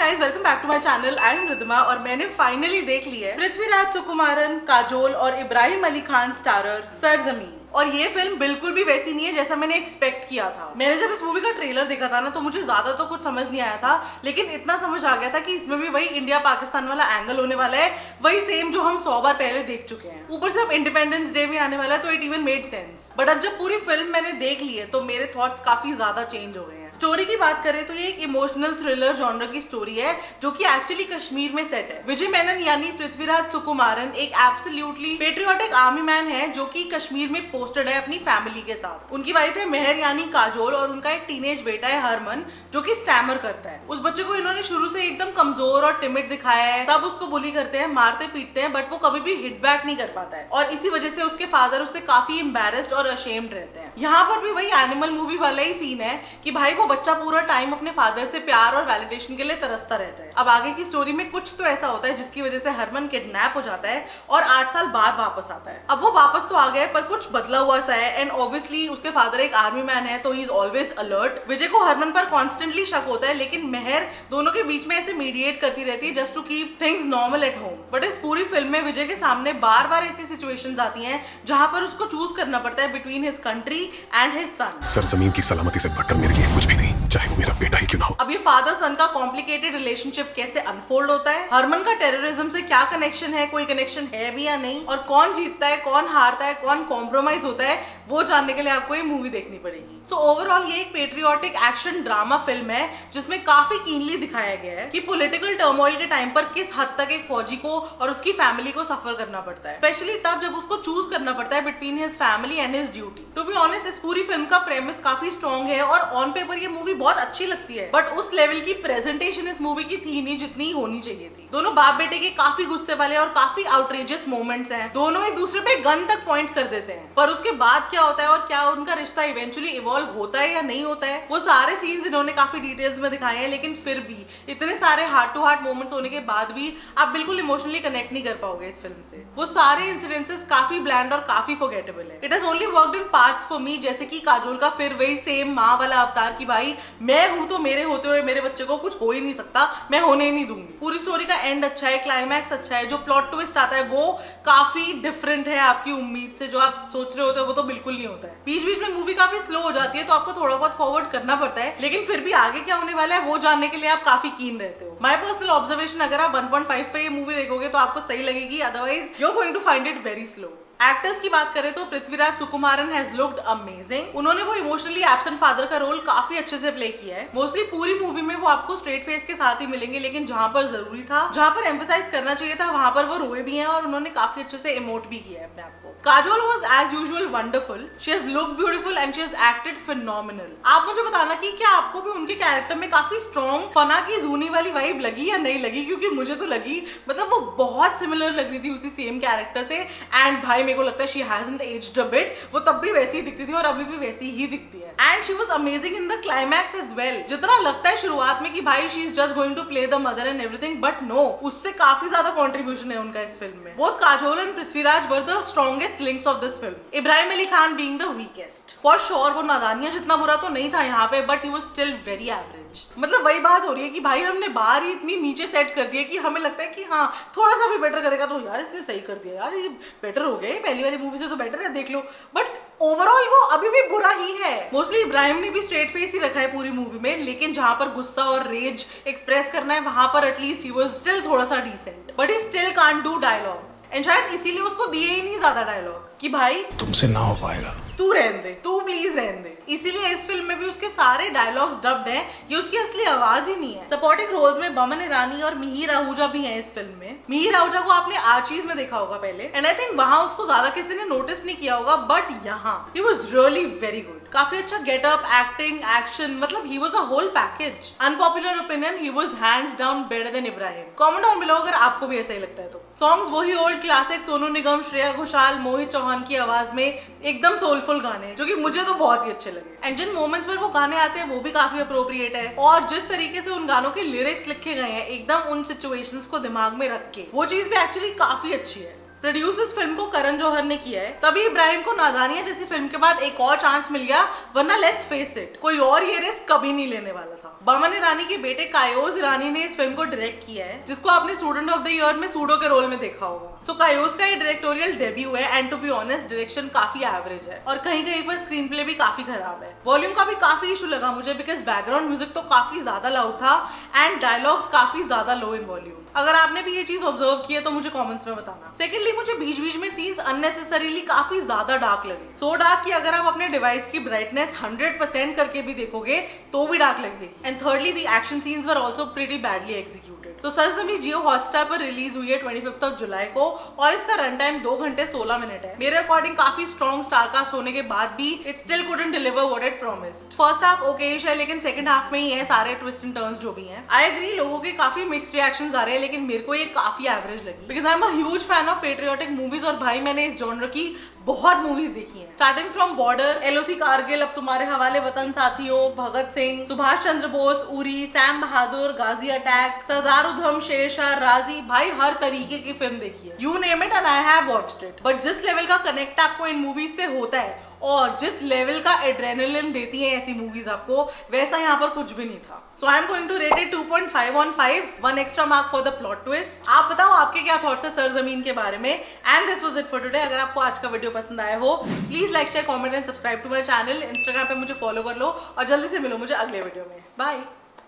Guys, welcome back to my channel. I am Riddhima और मैंने finally देख ली है पृथ्वीराज सुकुमारन, काजोल और इब्राहिम अली खान स्टारर सरजमीन। और ये फिल्म बिल्कुल भी वैसी नहीं है जैसा मैंने एक्सपेक्ट किया था। मैंने जब इस मूवी का ट्रेलर देखा था ना, तो मुझे ज्यादा तो कुछ समझ नहीं आया था, लेकिन इतना समझ आ गया था कि इसमें भी वही इंडिया पाकिस्तान वाला एंगल होने वाला है, वही सेम जो हम 100 बार पहले देख चुके हैं। ऊपर से अब इंडिपेंडेंस डे भी आने वाला है, तो it even made sense. But अब जब पूरी फिल्म मैंने देख ली है तो मेरे थॉट्स काफी ज्यादा चेंज हो गए हैं। स्टोरी की बात करें तो ये एक इमोशनल थ्रिलर जॉनर की स्टोरी है जो कि एक्चुअली कश्मीर में सेट है। विजय मेनन यानी पृथ्वीराज सुकुमारन एक एब्सोल्युटली पेट्रियोटिक आर्मी मैन है जो कि कश्मीर में पोस्टेड है अपनी फैमिली के साथ। उनकी वाइफ है मेहर यानी काजोल और उनका एक टीनेज बेटा है हरमन जो कि स्टैमर करता है। उस बच्चे को इन्होंने शुरू से एकदम कमजोर और टिमिड दिखाया है। सब उसको बुली करते हैं, मारते पीटते हैं, बट वो कभी भी हिट बैक नहीं कर पाता है और इसी वजह से उसके फादर उससे काफी एम्बैरेस्ड और अशेम्ड रहते हैं। यहाँ पर भी वही एनिमल मूवी वाला ही सीन है कि भाई को बच्चा पूरा टाइम अपने फादर से प्यार और वैलिडेशन के लिए तरसता रहता है। अब आगे की स्टोरी में कुछ तो ऐसा होता है जिसकी वजह से हरमन किडनैप हो जाता है और 8 साल बाद वापस आता है। अब वो वापस तो आ गया है पर कुछ बदला हुआ सा है एंड ऑब्वियसली उसके फादर एक आर्मी मैन है तो ही इज ऑलवेज अलर्ट। विजय को हरमन पर कॉन्स्टेंटली शक होता है, लेकिन मेहर दोनों के बीच में ऐसे मीडिएट करती रहती है just to keep things normal at home. But इस पूरी फिल्म में विजय के सामने बार बार ऐसी सिचुएशंस आती हैं जहां पर उसको चूज करना पड़ता है between his country and his son. सरजमीन की सलामती से बढ़कर मेरे लिए कुछ भी नहीं, चाहे वो मेरा बेटा ही क्यों ना हो। अब ये फादर सन का कॉम्प्लिकेटेड रिलेशनशिप कैसे अनफोल्ड होता है, हरमन का टेररिज्म से क्या कनेक्शन है, कोई कनेक्शन है भी या नहीं, और कौन जीतता है, कौन हारता है, कौन कॉम्प्रोमाइज होता है, वो जानने के लिए आपको ये मूवी देखनी पड़ेगी। सो ओवरऑल ये एक पेट्रियोटिक एक्शन ड्रामा फिल्म है जिसमें काफी कीनली दिखाया गया है कि पॉलिटिकल टर्मोइल के टाइम पर किस हद तक एक फौजी को और उसकी फैमिली को सफर करना पड़ता है, स्पेशली तब जब उसको चूज करना पड़ता है between his family and his duty. To be honest, इस पूरी फिल्म का प्रेमिस काफी स्ट्रॉन्ग है और ऑन पेपर ये मूवी बहुत अच्छी लगती है, बट उस लेवल की प्रेजेंटेशन इस मूवी की थी नहीं जितनी होनी चाहिए थी। दोनों बाप बेटे के काफी गुस्से वाले और काफी आउटरेजियस मोमेंट्स हैं। दोनों एक दूसरे पे गन तक पॉइंट कर देते हैं, पर उसके बाद क्या होता है और क्या उनका रिश्ता इवेंचुअली इवॉल्व होता है या नहीं होता है, वो सारे सीन्स इन्होंने काफी डिटेल्स में दिखाए हैं। लेकिन फिर भी इतने सारे हार्ट टू हार्ट मोमेंट्स होने के बाद भी आप बिल्कुल इमोशनली कनेक्ट नहीं कर पाओगे इस फिल्म से। वो सारे इंसिडेंसेस काफी ब्लैंड और काफी फॉरगेटेबल है। It has only worked in parts for me, जैसे कि काजोल का फिर वही सेम माँ वाला अवतार की भाई मैं हूं तो मेरे होते हुए मेरे बच्चे को कुछ हो ही नहीं सकता, मैं होने ही नहीं दूंगी। पूरी स्टोरी का एंड अच्छा है, क्लाइमैक्स अच्छा है, जो प्लॉट ट्विस्ट आता है वो काफी डिफरेंट है आपकी उम्मीद से। जो आप सोच रहे होते हो वो तो बिल्कुल नहीं होता है। बीच बीच में मूवी काफी स्लो हो जाती है तो आपको थोड़ा बहुत फॉरवर्ड करना पड़ता है, लेकिन फिर भी आगे क्या होने वाला है वो जानने के लिए आप काफी कीन रहते हो। माय पर्सनल ऑब्जर्वेशन, अगर आप 1.5 पे ये मूवी देखोगे तो आपको सही लगेगी, otherwise you are going to find it very slow. Actors की बात करें तो Prithviraj Sukumaran has looked amazing. उन्होंने वो इमोशनली एब्सेंट फादर का रोल काफी अच्छे से प्ले किया है। मोस्टली पूरी मूवी में वो आपको स्ट्रेट फेस के साथ ही मिलेंगे, लेकिन जहां पर जरूरी था, जहां पर एम्फसाइज करना चाहिए था, वहां पर वो रोए भी हैं और उन्होंने काफी अच्छे से इमोट भी किया है अपने आप को। Kajol was as usual wonderful, she has looked beautiful and she has acted phenomenal. आप मुझे बताना कि क्या आपको भी उनके कैरेक्टर में काफी स्ट्रॉन्ग फना की जूनी वाली वाइब लगी या नहीं लगी, क्योंकि मुझे तो लगी, मतलब वो बहुत सिमिलर लग रही थी उसी सेम कैरेक्टर से। एंड भाई मेरे को लगता है she hasn't aged a bit, वो तब भी वैसी ही दिखती थी और अभी भी वैसी ही दिखती है। And she was amazing in the climax as well. जितना लगता है शुरुआत में कि भाई she is just going to play the mother and everything, but no, उससे काफी ज्यादा कंट्रीब्यूशन है उनका इस फिल्म में। Both Kajol and Prithviraj were the strongest links of this film, Ibrahim Ali Khan being the weakest. For sure वो नादानिया जितना बुरा तो नहीं था यहाँ पे, but he was still very average. मतलब वही बात हो रही है कि भाई हमने बार ही इतनी नीचे सेट कर दिया कि हमें लगता है कि हाँ थोड़ा सा भी बेटर करेगा तो यार इसने सही कर दिया, यार ये बेटर हो गए, पहली वाली मूवी से तो बेटर है, देख लो। बट ओवरऑल वो अभी भी बुरा ही है। मोस्टली इब्राहिम ने भी स्ट्रेट फेस ही रखा है पूरी मूवी में, लेकिन जहां पर गुस्सा और रेज एक्सप्रेस करना है वहां पर एटलीस्ट ही वाज स्टिल थोड़ा सा decent, but he still can't do dialogues. And शायद इसीलिए उसको दिए ही नहीं ज्यादा डायलॉग्स कि भाई तुमसे ना हो पाएगा, तू रहने दे, तू प्लीज रहने दे। इसीलिए इस फिल्म में भी उसके सारे डायलॉग्स डब्ड हैं, ये उसकी असली आवाज ही नहीं है। सपोर्टिंग रोल्स में बमन ईरानी और मिहिर आहूजा भी हैं इस फिल्म में। मिहिर आहूजा को आपने आर्चीज में देखा होगा पहले, एंड आई थिंक वहां उसको ज्यादा किसी ने नोटिस नहीं किया होगा, बट यहाँ he was really very good. काफी अच्छा गेटअप, एक्टिंग, एक्शन, मतलब he was a whole package. Unpopular opinion, he was hands down better than Ibrahim. Comment down below अगर आपको भी ऐसा ही लगता है तो। सॉन्ग्स वही ओल्ड क्लासिक, सोनू निगम, श्रेया घोषाल, मोहित चौहान की आवाज में एकदम सोलफुल गाने जो कि मुझे तो बहुत ही अच्छे लगे। एंड जिन मोमेंट्स पर वो गाने आते हैं वो भी काफी अप्रोप्रिएट है, और जिस तरीके से उन गानों के लिरिक्स लिखे गए हैं एकदम उन सिचुएशंस को दिमाग में रख के, वो चीज भी एक्चुअली काफी अच्छी है। प्रोड्यूस इस फिल्म को करण जौहर ने किया है। तभी इब्राहिम को नादानिया जैसी फिल्म के बाद एक और चांस मिल गया, वरना लेट्स फेस इट कोई और ये रिस्क कभी नहीं लेने वाला था। बामन ईरानी के बेटे कायोस ईरानी ने इस फिल्म को डायरेक्ट किया है, जिसको आपने स्टूडेंट ऑफ द ईयर में सूडो के रोल में देखा होगा। सो कायोस का ये डायरेक्टोरियल डेब्यू है and to be honest direction काफी एवरेज है और कहीं कहीं पर स्क्रीन प्ले भी काफी खराब है। वॉल्यूम का भी काफी इशू लगा मुझे बिकॉज बैकग्राउंड म्यूजिक तो काफी ज्यादा लाउड था एंड डायलॉग्स काफी ज्यादा लो इन वॉल्यूम। अगर आपने भी ये चीज ऑब्जर्व की है तो मुझे कमेंट्स में बताना। सेकेंडली मुझे बीच बीच में सीन्स अननेसेसरीली काफी ज्यादा डार्क लगे, सो डार्क कि अगर आप अपने डिवाइस की ब्राइटनेस 100% करके भी देखोगे तो भी डार्क लगेगी। And thirdly the action scenes were also pretty badly executed. So Sarzameen Jio Hotstar पर रिलीज हुई है 25 जुलाई को और इसका रन टाइम 2 घंटे 16 मिनट है। मेरे अकॉर्डिंग काफी स्ट्रॉन्ग स्टारकास्ट होने के बाद भी it still couldn't deliver what it promised. First half okayish है लेकिन सेकंड हाफ में ही है सारे ट्विस्ट एंड टर्न्स जो भी हैं। आई एग्री लोगों के काफी मिक्स्ड रिएक्शंस आ रहे हैं लेकिन मेरे को ये काफी एवरेज लगी because I am a huge fan of patriotic movies और भाई मैंने इस जॉनर की बहुत मूवीज देखी हैं, starting from border, LOC Kargil, अब तुम्हारे हवाले, वतन साथियों, भगत सिंह, सुभाष चंद्र बोस, उरी, सैम बहादुर, गाजी अटैक, सरदार उधम, शेरशाह, राजी, भाई हर तरीके की फिल्म देखी है। You name it and I have watched it. But जिस लेवल का कनेक्ट आपको इन मूवीज से होता है और जिस लेवल का एड्रेनलिन देती है ऐसी मूवीज आपको, वैसा यहाँ पर कुछ भी नहीं था। So I am going to rate it 2.5 on 5, 1 extra mark for the plot twist. आप बताओ आपके क्या थॉट्स है सरजमीन के बारे में। And this was it for today. अगर आपको आज का वीडियो पसंद आया हो please like share comment and subscribe to my channel. Instagram पे मुझे फॉलो कर लो और जल्दी से मिलो मुझे अगले वीडियो में। बाय।